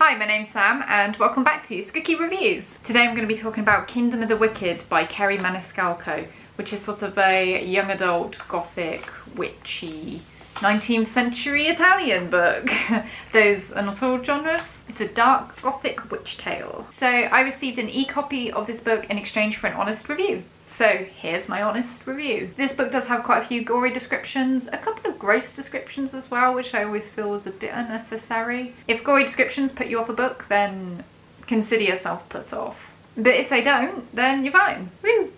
Hi, my name's Sam and welcome back to Scookie Reviews. Today I'm going to be talking about Kingdom of the Wicked by Kerri Maniscalco, which is sort of a young adult, gothic, witchy, 19th century Italian book. Those are not all genres. It's a dark gothic witch tale. So I received an e-copy of this book in exchange for an honest review. So here's my honest review. This book does have quite a few gory descriptions, a couple of gross descriptions as well, which I always feel was a bit unnecessary. If gory descriptions put you off a book, then consider yourself put off. But if they don't, then you're fine. Woo!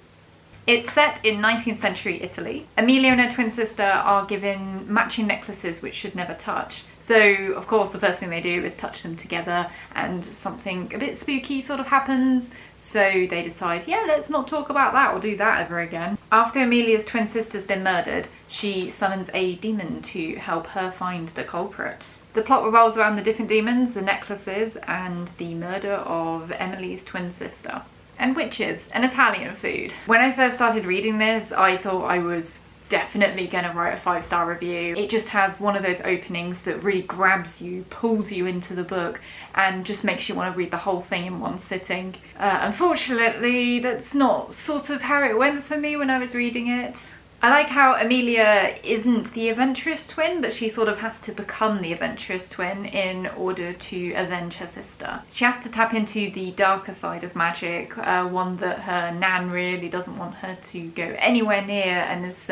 It's set in 19th century Italy. Amelia and her twin sister are given matching necklaces which should never touch. So, of course, the first thing they do is touch them together and something a bit spooky sort of happens. So they decide, yeah, let's not talk about that or do that ever again. After Amelia's twin sister's been murdered, she summons a demon to help her find the culprit. The plot revolves around the different demons, the necklaces, and the murder of Emily's twin sister. And witches, and Italian food. When I first started reading this, I thought I was definitely gonna write a 5-star review. It just has one of those openings that really grabs you, pulls you into the book, and just makes you want to read the whole thing in one sitting. Unfortunately, that's not sort of how it went for me when I was reading it. I like how Amelia isn't the adventurous twin, but she sort of has to become the adventurous twin in order to avenge her sister. She has to tap into the darker side of magic, one that her nan really doesn't want her to go anywhere near and has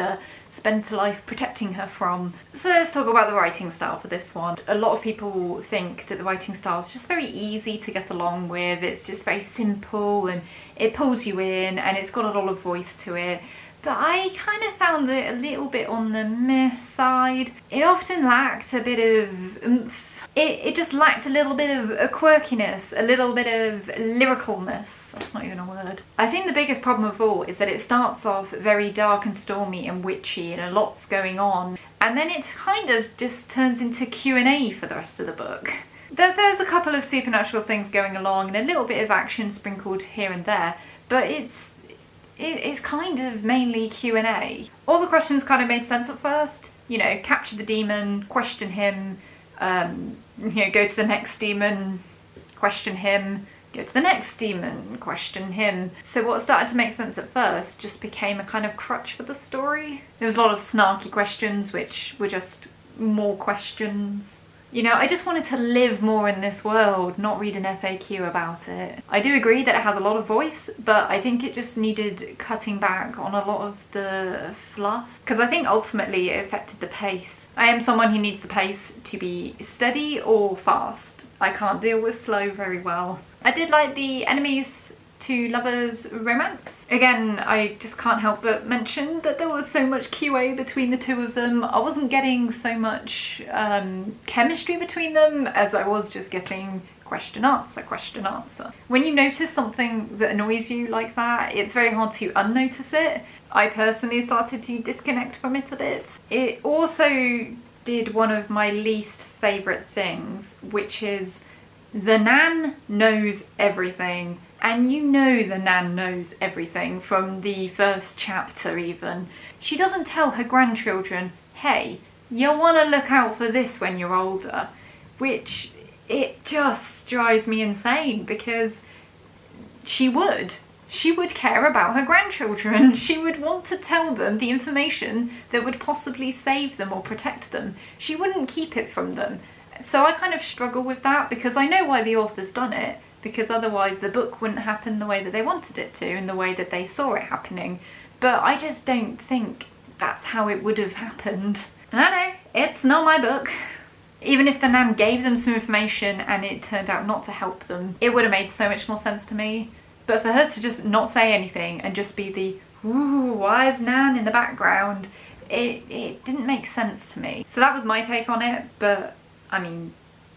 spent a life protecting her from. So let's talk about the writing style for this one. A lot of people think that the writing style is just very easy to get along with. It's just very simple and it pulls you in and it's got a lot of voice to it. But I kind of found it a little bit on the meh side. It often lacked a bit of oomph. It just lacked a little bit of a quirkiness, a little bit of lyricalness. That's not even a word. I think the biggest problem of all is that it starts off very dark and stormy and witchy and a lot's going on. And then it kind of just turns into Q&A for the rest of the book. There's a couple of supernatural things going along and a little bit of action sprinkled here and there, but it's kind of mainly Q&A. All the questions kind of made sense at first. You know, capture the demon, question him, go to the next demon, question him, go to the next demon, question him. So what started to make sense at first just became a kind of crutch for the story. There was a lot of snarky questions which were just more questions. You know, I just wanted to live more in this world, not read an FAQ about it. I do agree that it has a lot of voice, but I think it just needed cutting back on a lot of the fluff. Because I think ultimately it affected the pace. I am someone who needs the pace to be steady or fast. I can't deal with slow very well. I did like the enemies to lovers romance. Again, I just can't help but mention that there was so much QA between the two of them. I wasn't getting so much chemistry between them as I was just getting question answer, question answer. When you notice something that annoys you like that, it's very hard to unnotice it. I personally started to disconnect from it a bit. It also did one of my least favourite things, which is the nan knows everything. And you know the nan knows everything from the first chapter even. She doesn't tell her grandchildren, hey, you'll want to look out for this when you're older. Which, it just drives me insane because she would. She would care about her grandchildren. She would want to tell them the information that would possibly save them or protect them. She wouldn't keep it from them. So I kind of struggle with that because I know why the author's done it. Because otherwise the book wouldn't happen the way that they wanted it to and the way that they saw it happening. But I just don't think that's how it would have happened. And I know, it's not my book. Even if the nan gave them some information and it turned out not to help them, it would have made so much more sense to me. But for her to just not say anything and just be the, ooh, wise nan in the background, it didn't make sense to me. So that was my take on it, but I mean,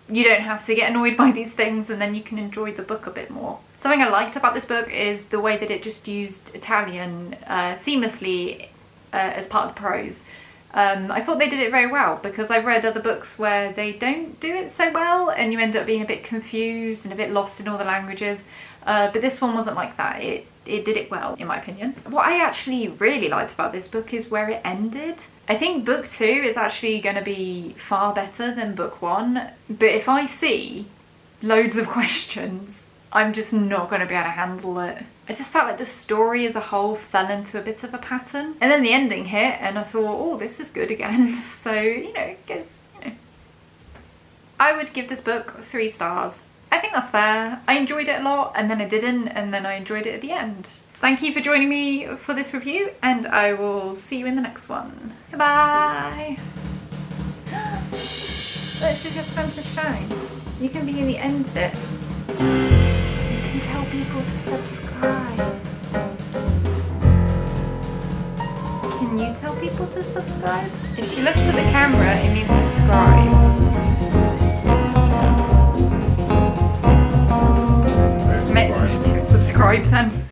you don't have to get annoyed by these things and then you can enjoy the book a bit more. Something I liked about this book is the way that it just used Italian seamlessly as part of the prose. I thought they did it very well because I've read other books where they don't do it so well and you end up being a bit confused and a bit lost in all the languages. But this one wasn't like that. It did it well, in my opinion. What I actually really liked about this book is where it ended. I think book 2 is actually going to be far better than book 1, but if I see loads of questions, I'm just not going to be able to handle it. I just felt like the story as a whole fell into a bit of a pattern. And then the ending hit and I thought, oh, this is good again. So, you know, I guess, you know. I would give this book 3 stars. I think that's fair. I enjoyed it a lot and then I didn't, and then I enjoyed it at the end. Thank you for joining me for this review, and I will see you in the next one. Goodbye! This is your time to shine. You can be in the end bit. You can tell people to subscribe. Can you tell people to subscribe? If she looks at the camera, it means subscribe. Subscribe then.